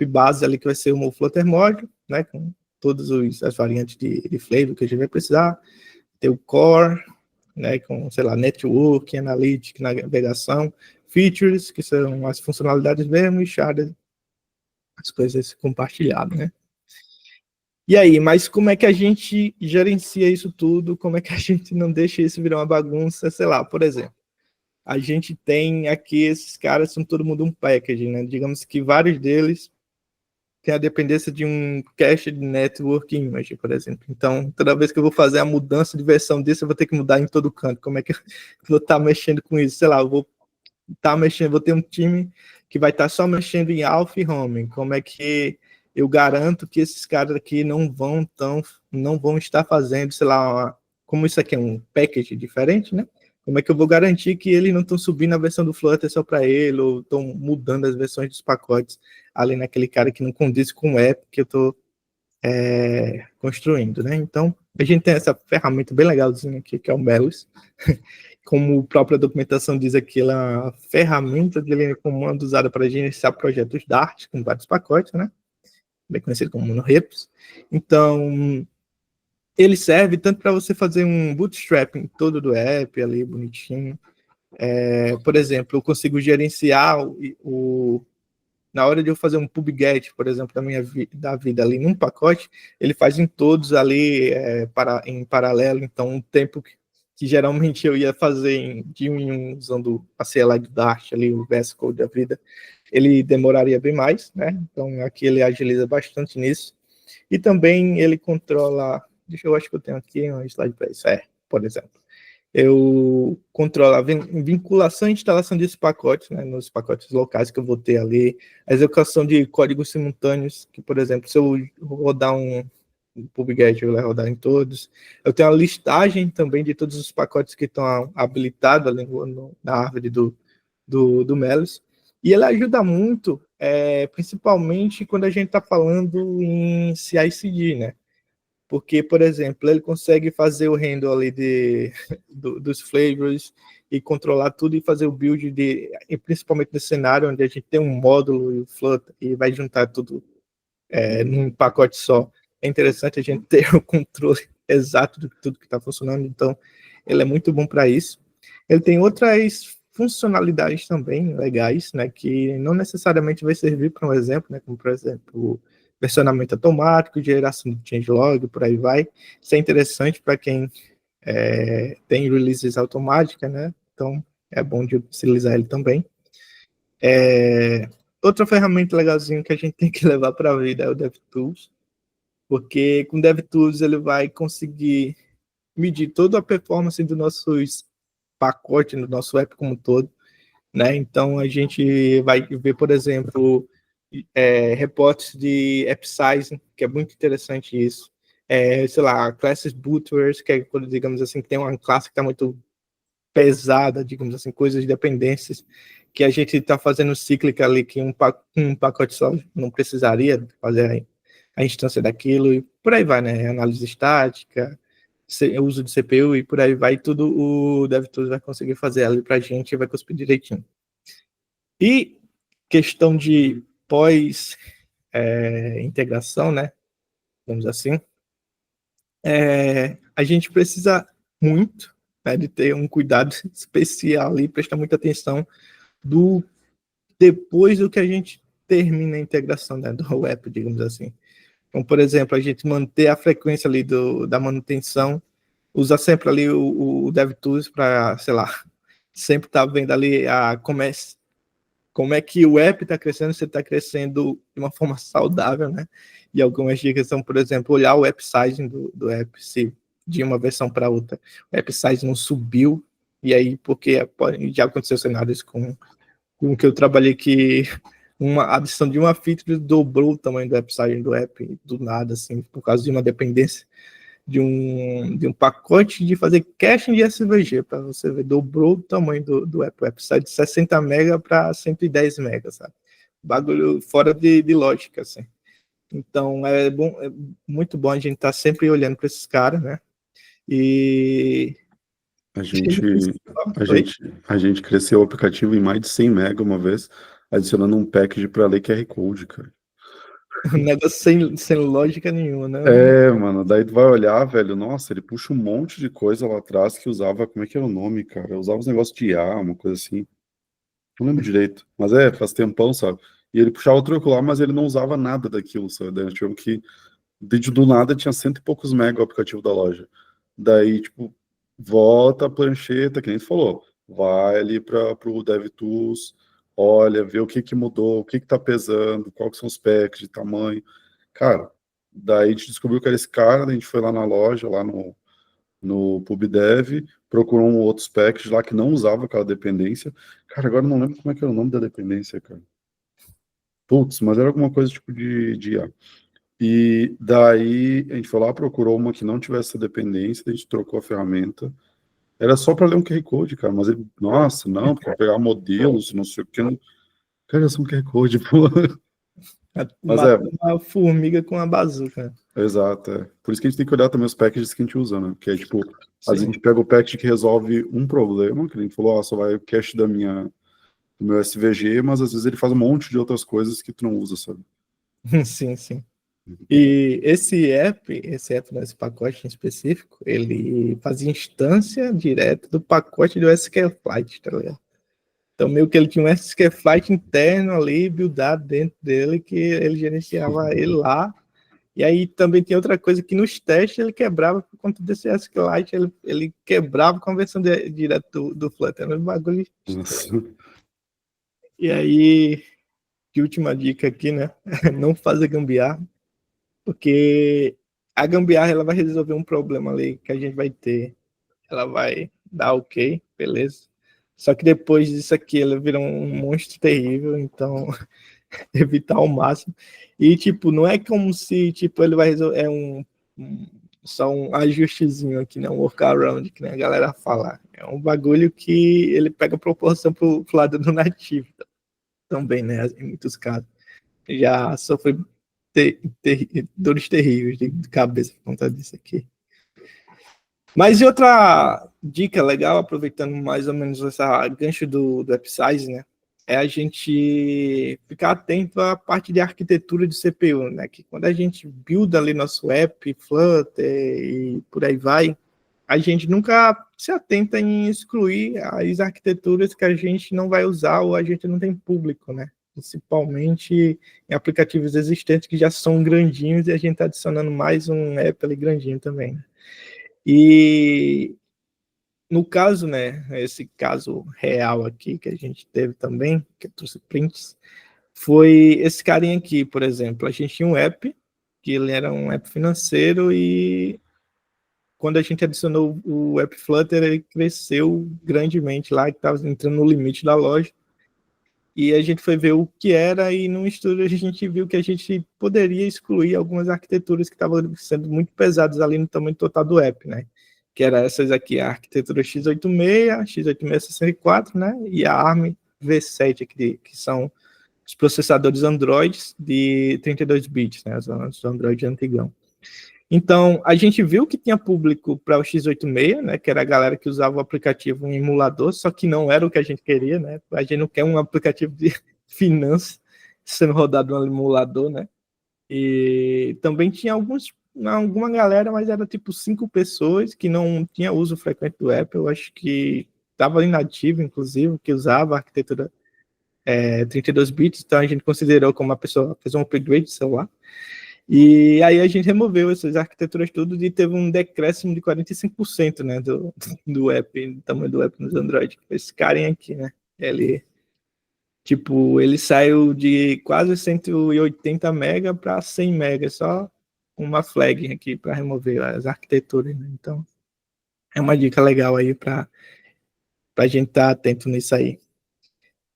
base ali que vai ser o Flutter Module, né? Com todas as variantes de flavor que a gente vai precisar. Ter o core, né? Com, sei lá, network, analytics, navegação, features, que são as funcionalidades mesmo, e sharded, as coisas compartilhadas, né? E aí, mas como é que a gente gerencia isso tudo? Como é que a gente não deixa isso virar uma bagunça? Sei lá, por exemplo, a gente tem aqui, esses caras são todo mundo um package, né? Digamos que vários deles tem a dependência de um cache de network image, por exemplo. Então, toda vez que eu vou fazer a mudança de versão disso, eu vou ter que mudar em todo canto. Como é que eu vou estar mexendo com isso? Sei lá, eu vou estar mexendo, vou ter um time que vai estar só mexendo em alpha e home. Como é que eu garanto que esses caras aqui não vão estar fazendo, sei lá, como isso aqui é um package diferente, né? Como é que eu vou garantir que eles não estão subindo a versão do Flutter só para ele, ou estão mudando as versões dos pacotes ali naquele cara que não condiz com o app que eu estou construindo, né? Então, a gente tem essa ferramenta bem legalzinha aqui, que é o Melis. Como a própria documentação diz aqui, ela é uma ferramenta de linha de comando usada para gerenciar projetos Dart, com vários pacotes, né? Bem conhecido como monorepos. Então, ele serve tanto para você fazer um bootstrapping todo do app ali, bonitinho. Por exemplo, eu consigo gerenciar na hora de eu fazer um pub-get, por exemplo, da vida ali num pacote, ele faz em todos ali em paralelo. Então, o tempo que geralmente eu ia fazer de um em um usando a CLI do Dart ali, o VS Code da vida, ele demoraria bem mais, né? Então, aqui ele agiliza bastante nisso. E também ele controla, eu acho que eu tenho aqui um slide para isso, por exemplo. Eu controlo a vinculação e instalação desses pacotes, né, nos pacotes locais que eu vou ter ali, a execução de códigos simultâneos, que, por exemplo, se eu rodar um pub-get, ele vai rodar em todos. Eu tenho a listagem também de todos os pacotes que estão habilitados ali na árvore do Melis. E ele ajuda muito, principalmente quando a gente está falando em CI/CD, né? Porque, por exemplo, ele consegue fazer o handle ali dos flavors e controlar tudo e fazer o build e principalmente nesse cenário onde a gente tem um módulo e o Flutter e vai juntar tudo num pacote só. É interessante a gente ter o controle exato de tudo que está funcionando, então ele é muito bom para isso. Ele tem outras funcionalidades também legais, né, que não necessariamente vai servir para um exemplo, né, como, por exemplo, versionamento automático, geração de changelog, por aí vai. Isso é interessante para quem tem releases automáticas, né, então é bom de utilizar ele também. Outra ferramenta legalzinha que a gente tem que levar para a vida é o DevTools, porque com o DevTools ele vai conseguir medir toda a performance dos nossos pacotes, do nosso app como um todo, né? Então a gente vai ver, por exemplo, reportes de app size, que é muito interessante isso. Sei lá, classes booters, que é quando, digamos assim, que tem uma classe que está muito pesada, digamos assim, coisas de dependências, que a gente está fazendo cíclica ali, que um pacote só não precisaria fazer a instância daquilo, e por aí vai, né? Análise estática, uso de CPU e por aí vai, tudo o DevTools vai conseguir fazer ali para a gente e vai cuspir direitinho. E questão de pós-integração, né? Vamos assim, a gente precisa muito, né, de ter um cuidado especial e prestar muita atenção depois do que a gente termina a integração, né, do app, digamos assim. Então, por exemplo, a gente manter a frequência ali da manutenção, usar sempre ali o DevTools para, sei lá, sempre estar vendo ali como é que o app está crescendo, se está crescendo de uma forma saudável, né? E algumas dicas são, por exemplo, olhar o app sizing do app, se de uma versão para outra o app size não subiu, e aí, porque já aconteceu cenários com que eu trabalhei que uma adição de uma feature dobrou o tamanho do app size do app, do nada, assim, por causa de uma dependência de um pacote de fazer caching de SVG, para você ver, dobrou o tamanho do app. O app sai de 60 MB para 110 MB, sabe? Bagulho fora de lógica, assim. Então, é muito bom a gente estar sempre olhando para esses caras, né? E... A gente cresceu o aplicativo em mais de 100 MB uma vez, adicionando um package para ler QR Code, cara. Um negócio sem lógica nenhuma, né? Mano, daí tu vai olhar, velho, nossa, ele puxa um monte de coisa lá atrás que usava, como é que era o nome, cara? Usava os negócios de IA, uma coisa assim. Não lembro direito, mas faz tempão, sabe? E ele puxava o troco lá, mas ele não usava nada daquilo, sabe? Daí tivemos que, do nada, tinha 100 e poucos mega o aplicativo da loja. Daí, tipo, volta a plancheta, que nem tu falou, vai ali para o DevTools, olha, vê o que mudou, o que tá pesando, quais são os packs de tamanho. Cara, daí a gente descobriu que era esse cara, daí a gente foi lá na loja, lá no PubDev, procurou um outros packs lá que não usava aquela dependência. Cara, agora eu não lembro como é que era o nome da dependência, cara. Putz, mas era alguma coisa tipo de IA. E daí a gente foi lá, procurou uma que não tivesse essa dependência, a gente trocou a ferramenta. Era só para ler um QR Code, cara, mas ele, nossa, não, porque pegar modelos, não sei o que. Não... Cara, é só um QR Code, pô. Mas Matar uma formiga com uma bazuca. exato, é. Por isso que a gente tem que olhar também os packages que a gente usa, né? Que é tipo, às vezes a Sim. gente pega o package que resolve um problema, que a gente falou, ó, só vai o cache do meu SVG, mas às vezes ele faz um monte de outras coisas que tu não usa, sabe? Sim, sim. E esse app nesse pacote em específico, ele fazia instância direta do pacote do SQLite, tá ligado? Então, meio que ele tinha um SQLite interno ali, buildado dentro dele, que ele gerenciava ele lá. E aí também tem outra coisa que nos testes ele quebrava por conta desse SQLite, ele quebrava com a versão direta do Flutter. Era um bagulho estranho. E aí, que última dica aqui, né? Não fazer gambiarra, porque a gambiarra ela vai resolver um problema ali que a gente vai ter. Ela vai dar ok, beleza. Só que depois disso aqui ela vira um monstro terrível, então evitar ao máximo. E tipo, não é como se tipo ele vai resolver só um ajustezinho aqui, né? Um workaround que né, a galera fala. É um bagulho que ele pega proporção pro lado do nativo também, né? Em muitos casos. Já sofri dores terríveis de cabeça por conta disso aqui. Mas e outra dica legal, aproveitando mais ou menos essa gancho do AppSize, né? É a gente ficar atento à parte de arquitetura de CPU, né? Que quando a gente builda ali nosso app, Flutter e por aí vai, a gente nunca se atenta em excluir as arquiteturas que a gente não vai usar ou a gente não tem público, né? Principalmente em aplicativos existentes que já são grandinhos e a gente está adicionando mais um app ali grandinho também. E no caso, né, esse caso real aqui que a gente teve também, que eu trouxe prints, foi esse carinha aqui, por exemplo. A gente tinha um app, que ele era um app financeiro e quando a gente adicionou o app Flutter, ele cresceu grandemente lá, que estava entrando no limite da loja. E a gente foi ver o que era e no estudo a gente viu que a gente poderia excluir algumas arquiteturas que estavam sendo muito pesadas ali no tamanho total do app, né? Que era essas aqui, a arquitetura x86, x86-64, né? E a ARM V7, que são os processadores Android de 32 bits, né? Os Android antigão. Então, a gente viu que tinha público para o x86, né, que era a galera que usava o aplicativo em emulador, só que não era o que a gente queria, né? A gente não quer um aplicativo de finanças sendo rodado no emulador, né? E também tinha alguma galera, mas era tipo 5 pessoas que não tinha uso frequente do Apple, eu acho que estava inativo, inclusive, que usava a arquitetura 32 bits, então a gente considerou como uma pessoa fez um upgrade de celular. E aí a gente removeu essas arquiteturas tudo e teve um decréscimo de 45%, né, do app, do tamanho do app nos Android. Esse carinha aqui, né, ele saiu de quase 180 MB para 100 MB, só uma flag aqui para remover as arquiteturas, né? Então, é uma dica legal aí para a gente estar atento nisso aí.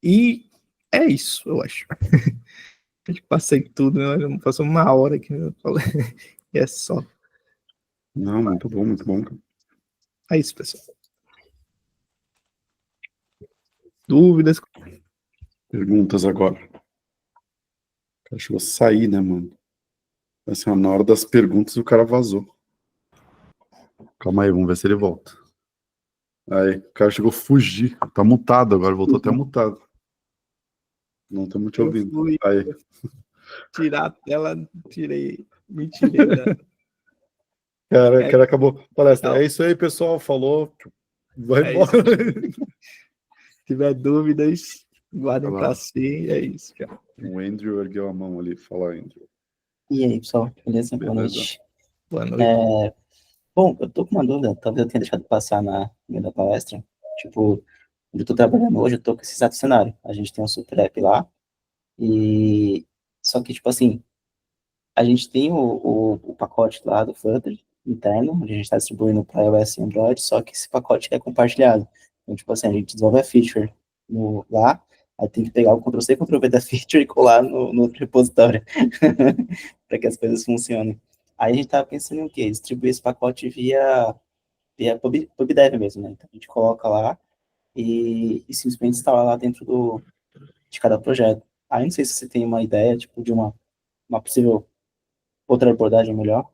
E é isso, eu acho. Acho que passei tudo, né? Passou uma hora aqui, né? E é só. Não, muito bom, muito bom. É isso, pessoal. Dúvidas? Perguntas agora. Acho que eu vou sair, né, mano? Assim, na hora das perguntas o cara vazou. Calma aí, vamos ver se ele volta. Aí, o cara chegou a fugir. Tá mutado agora, voltou até mutado. Não estamos te ouvindo. Fui Aí. tirar a tela, me tirei da. Cara, o cara acabou. Palestra. Não, É isso aí, pessoal. Falou. Vai embora. Se tiver dúvidas, guardem Olha para lá. si. É isso, cara. O Andrew ergueu a mão ali. Fala, Andrew. E aí, pessoal, beleza? Boa Beleza. noite. Boa noite. Bom, eu tô com uma dúvida, talvez eu tenha deixado passar no meio da palestra. Tipo, onde eu estou trabalhando hoje, eu estou com esse exato cenário. A gente tem um super app lá, e só que, tipo assim, a gente tem o pacote lá do Flutter interno, onde a gente está distribuindo para iOS e Android, só que esse pacote é compartilhado. Então, tipo assim, a gente desenvolve a feature lá, aí tem que pegar o Ctrl+C, Ctrl+V da feature e colar no outro repositório, para que as coisas funcionem. Aí a gente estava pensando em o quê? Distribuir esse pacote via PubDev mesmo, né? Então a gente coloca lá e simplesmente instala lá dentro de cada projeto. Aí não sei se você tem uma ideia, tipo, de uma possível outra abordagem melhor.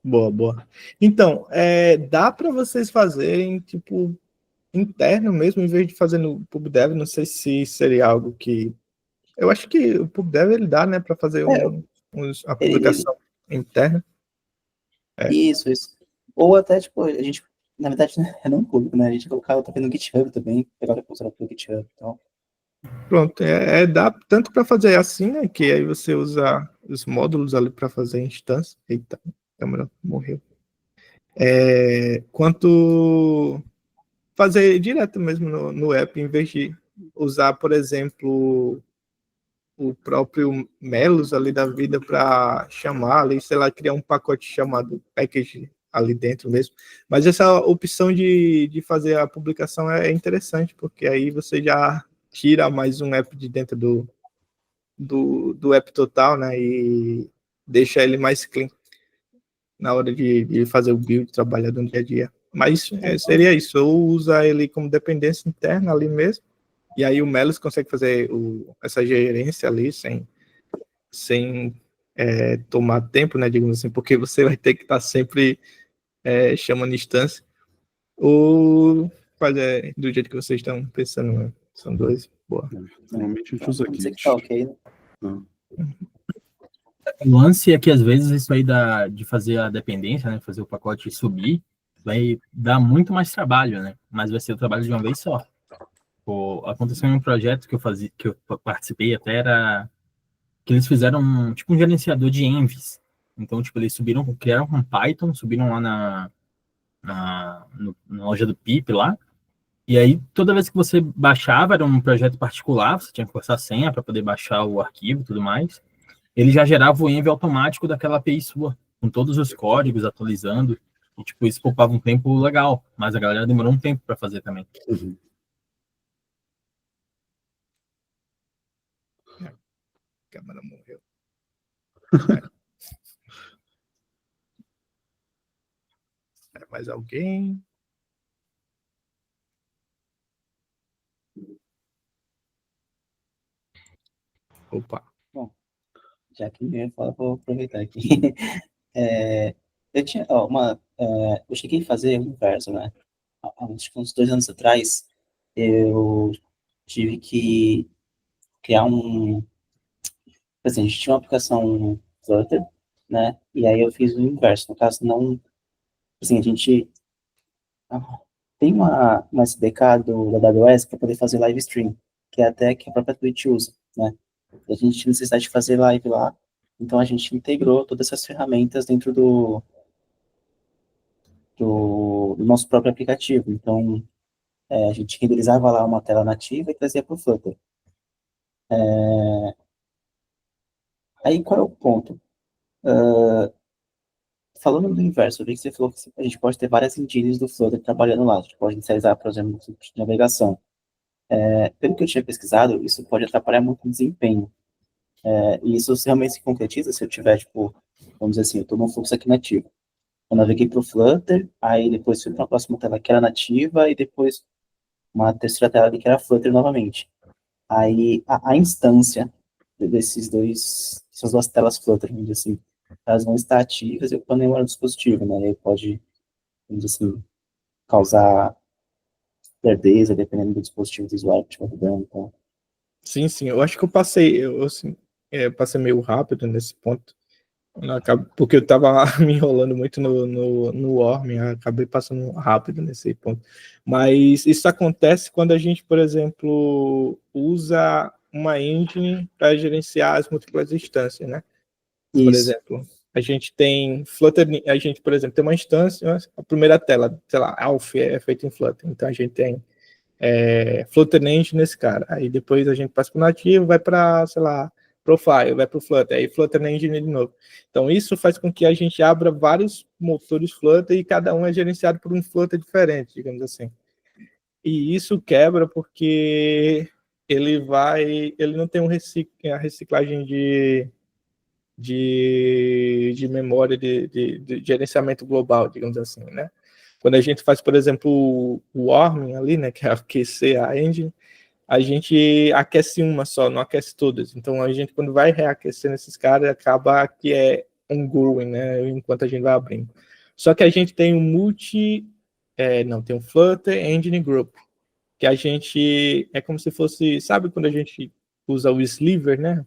Boa, boa. Então, dá para vocês fazerem, tipo, interno mesmo, em vez de fazer no PubDev, não sei se seria algo que... Eu acho que o PubDev, ele dá, né, para fazer É, a ele, publicação interna. isso. Ou até, tipo, a gente, na verdade, né, é não público, né? A gente colocava também no GitHub também, pegar o repositório pelo GitHub e tal. Pronto, dá tanto para fazer assim, né, que aí você usa os módulos ali para fazer a instância. Eita, a câmera morreu. Quanto fazer direto mesmo no app, em vez de usar, por exemplo, o próprio Melos ali da vida para chamar ali, sei lá, criar um pacote chamado package ali dentro mesmo. Mas essa opção de fazer a publicação é interessante, porque aí você já tira mais um app de dentro do app total, né? E deixa ele mais clean na hora de fazer o build, trabalhar no dia a dia. Mas seria isso, ou usar ele como dependência interna ali mesmo, e aí o Melos consegue fazer essa gerência ali sem tomar tempo, né, digamos assim, porque você vai ter que estar sempre chamando instância, ou fazer do jeito que vocês estão pensando, né? São dois, boa. Normalmente a gente usa Vamos dizer que Git. tá ok, né? O lance é que, às vezes, isso aí de fazer a dependência, né, fazer o pacote subir, vai dar muito mais trabalho, né? Mas vai ser o trabalho de uma vez só. Aconteceu um projeto que eu participei até, era que eles fizeram tipo um gerenciador de envs. Então, tipo, eles criaram com Python, subiram lá na loja do Pip lá, e aí toda vez que você baixava, era um projeto particular, você tinha que forçar a senha para poder baixar o arquivo e tudo mais, ele já gerava o env automático daquela API sua, com todos os códigos atualizando, e tipo, isso poupava um tempo legal, mas a galera demorou um tempo para fazer também. Uhum. A câmera morreu. Mais alguém? Opa. Bom, já que ninguém fala, vou aproveitar aqui. Eu tinha, eu cheguei a fazer o inverso, né? Há uns 2 anos atrás, eu tive que criar assim, a gente tinha uma aplicação Flutter, né? E aí eu fiz o inverso. No caso, não, assim, a gente tem uma SDK da AWS para poder fazer live stream, que é até que a própria Twitch usa, né? E a gente tinha necessidade de fazer live lá, então a gente integrou todas essas ferramentas dentro do nosso próprio aplicativo. Então, a gente renderizava lá uma tela nativa e trazia para o Flutter. Aí, qual é o ponto? Falando do inverso, eu vi que você falou que a gente pode ter várias engines do Flutter trabalhando lá. A gente pode inicializar, por exemplo, um tipo de navegação. Pelo que eu tinha pesquisado, isso pode atrapalhar muito o desempenho. E isso realmente se concretiza se eu tiver, tipo, vamos dizer assim, eu estou num fluxo aqui nativo. Eu naveguei para o Flutter, aí depois fui para a próxima tela que era nativa, e depois uma terceira tela ali que era Flutter novamente. Aí a instância dessas duas telas Flutter, vamos dizer assim, elas vão estar ativas e ocupando memória do dispositivo, né? E aí pode, vamos dizer assim, causar lerdeza, dependendo do dispositivo do usuário que estiver rodando. Então. Sim, eu acho que eu assim, passei meio rápido nesse ponto, porque eu estava me enrolando muito no Worm, acabei passando rápido nesse ponto. Mas isso acontece quando a gente, por exemplo, usa uma engine para gerenciar as múltiplas instâncias, né? Por Isso. exemplo, a gente tem Flutter, a gente, por exemplo, tem uma instância, a primeira tela, sei lá, Alf é feita em Flutter, então a gente tem Flutter Engine nesse cara. Aí depois a gente passa para o nativo, vai para, sei lá, Profile, vai para o Flutter, aí Flutter Engine de novo. Então isso faz com que a gente abra vários motores Flutter e cada um é gerenciado por um Flutter diferente, digamos assim. E isso quebra porque ele não tem a reciclagem de memória de gerenciamento global, digamos assim, né? Quando a gente faz, por exemplo, o warming ali, né, que é aquecer a engine, a gente aquece uma só, não aquece todas. Então, a gente, quando vai reaquecendo esses caras, acaba que é ongoing, né, enquanto a gente vai abrindo. Só que a gente tem tem um Flutter Engine Group, que a gente, é como se fosse, sabe quando a gente usa o sliver, né,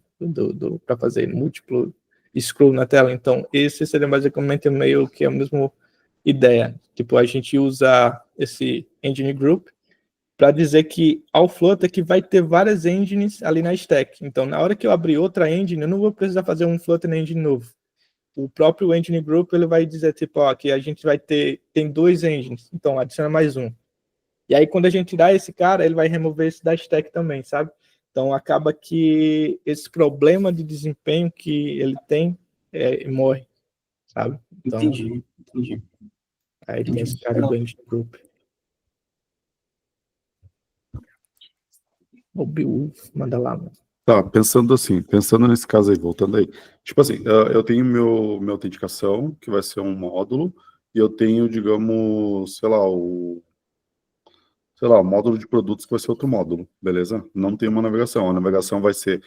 para fazer múltiplo scroll na tela? Então, esse seria basicamente meio que a mesma ideia. Tipo, a gente usa esse Engine Group para dizer que ao Flutter que vai ter várias engines ali na stack. Então, na hora que eu abrir outra engine, eu não vou precisar fazer um Flutter Engine novo. O próprio Engine Group ele vai dizer, tipo, ó, que a gente tem 2 engines, então adiciona mais um. E aí, quando a gente tirar esse cara, ele vai remover esse da stack também, sabe? Então, acaba que esse problema de desempenho que ele tem morre, sabe? Então, Entendi. aí tem esse cara do Engine Group. O Beowulf, manda lá, mano. Tá, pensando nesse caso aí, voltando aí. Tipo assim, eu tenho minha autenticação, que vai ser um módulo, e eu tenho, digamos, o módulo de produtos que vai ser outro módulo, beleza? Não tem uma navegação. A navegação vai ser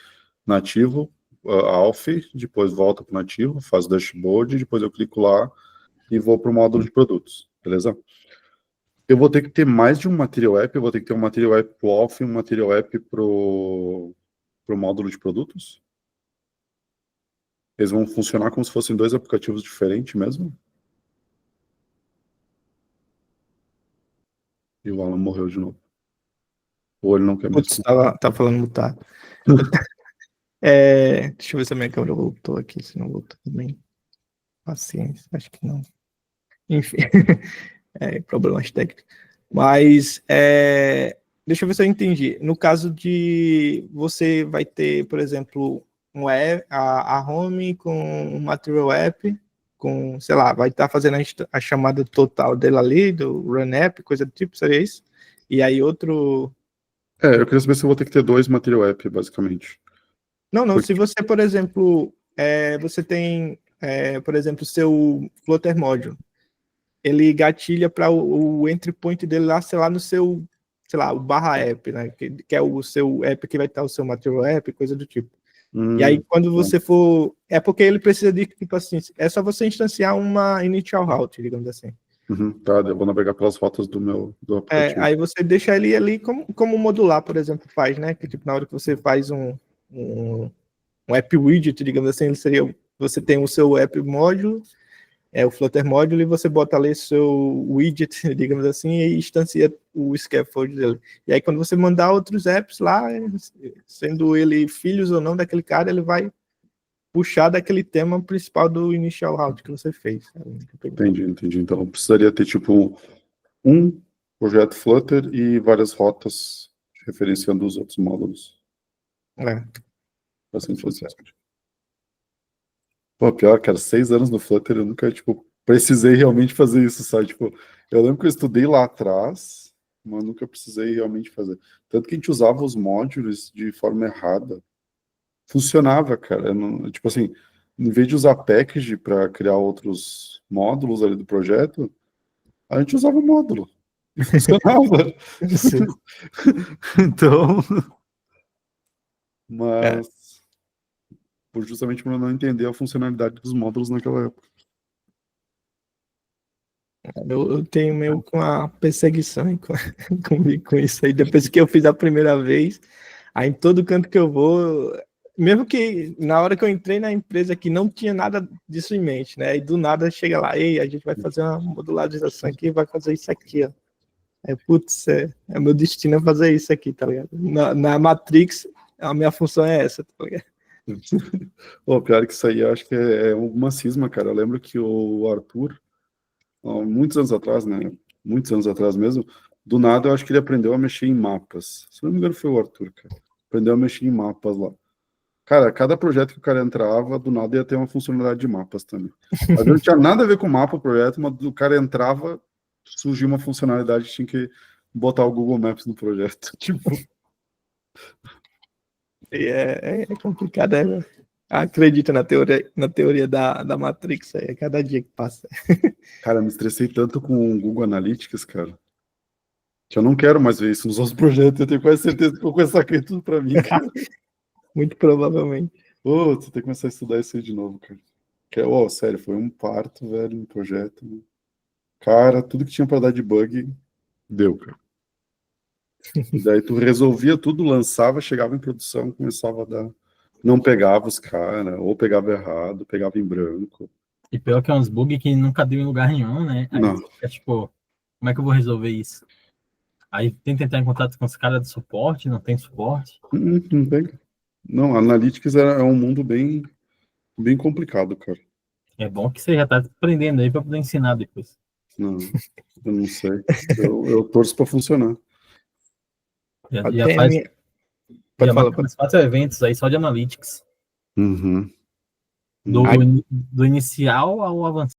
nativo, auth, depois volta para o nativo, faz o dashboard, depois eu clico lá e vou para o módulo de produtos, beleza? Eu vou ter que ter mais de um Material App, eu vou ter que ter um Material App pro auth e um Material App pro módulo de produtos? Eles vão funcionar como se fossem 2 aplicativos diferentes mesmo? E o Alan morreu de novo. Ou ele não quer Putz, mesmo? tá falando mutado. Deixa eu ver se a minha câmera voltou aqui, se não voltou também. Paciência, acho que não. Enfim, problemas técnicos. Mas, deixa eu ver se eu entendi. No caso de você vai ter, por exemplo, a home com um material app, com, sei lá, vai estar fazendo a chamada total dela ali, do run app, coisa do tipo, seria isso? E aí outro... Eu queria saber se eu vou ter que ter 2 Material App, basicamente. Não, se você, por exemplo, você tem, por exemplo, seu Flutter Module, ele gatilha para o entry point dele lá, sei lá, no seu, sei lá, o barra app, né, que é o seu app que vai estar o seu material app, coisa do tipo. E aí, quando você for... É porque ele precisa de, tipo assim, é só você instanciar uma initial route, digamos assim. Tá, eu vou navegar pelas rotas do aplicativo. Aí você deixa ele ali como modular, por exemplo, faz, né? Que tipo, na hora que você faz um app widget, digamos assim, você tem o seu app módulo, o Flutter módulo, e você bota ali seu widget, digamos assim, e instancia o scaffold dele. E aí, quando você mandar outros apps lá, sendo ele filhos ou não daquele cara, ele vai puxar daquele tema principal do initial route que você fez. Entendi. Então, eu precisaria ter, tipo, um projeto Flutter e várias rotas referenciando os outros módulos. Bastante interessante. Pô, pior, cara, 6 anos no Flutter, eu nunca, tipo, precisei realmente fazer isso, sabe? Tipo, eu lembro que eu estudei lá atrás, mas nunca precisei realmente fazer. Tanto que a gente usava os módulos de forma errada. Funcionava, cara. Tipo assim, em vez de usar package para criar outros módulos ali do projeto, a gente usava o módulo. E funcionava. Então, mas justamente para não entender a funcionalidade dos módulos naquela época. Eu tenho meio com a perseguição com isso aí. Depois que eu fiz a primeira vez, aí em todo canto que eu vou, mesmo que na hora que eu entrei na empresa que não tinha nada disso em mente, né? E do nada chega lá, ei, a gente vai fazer uma modularização aqui, vai fazer isso aqui, ó. Aí, putz, é meu destino fazer isso aqui, tá ligado? Na Matrix, a minha função é essa, tá ligado? Pô, pior que isso aí, eu acho que é uma cisma, cara. Eu lembro que o Arthur, muitos anos atrás, né? Muitos anos atrás mesmo, Do nada, eu acho que ele aprendeu a mexer em mapas. Se não me engano, foi o Arthur, cara. Aprendeu a mexer em mapas lá. Cara, cada projeto que o cara entrava, do nada ia ter uma funcionalidade de mapas também. Mas não tinha nada a ver com mapa, o projeto, mas o cara entrava, surgiu uma funcionalidade, tinha que botar o Google Maps no projeto. Tipo, É complicado, né? Acredita na teoria da Matrix aí, a cada dia que passa. cara, me estressei tanto com o Google Analytics, cara, que eu não quero mais ver isso nos outros projetos. Eu tenho quase certeza que eu vou começar a cair tudo pra mim, cara. Muito provavelmente. Ô, você tem que começar a estudar isso aí de novo, cara. Sério, foi um parto, velho, no projeto. Cara, tudo que tinha pra dar de bug, deu, cara. E daí tu resolvia tudo, lançava, chegava em produção, começava a dar. Não pegava os caras, ou pegava errado, pegava em branco. E pior que é uns bugs que nunca deu em lugar nenhum, né? Aí Não. você fica tipo, como é que eu vou resolver isso? Aí tenta entrar em contato com os caras do suporte, não tem suporte. Não tem. Não, Analytics é um mundo bem, bem complicado, cara. É bom que você já tá aprendendo aí para poder ensinar depois. Não, eu não sei. Eu torço pra funcionar. Já Até faz, minha... já Pode falar. marca uns 4 eventos aí só de analytics. Uhum. Do inicial ao avançado.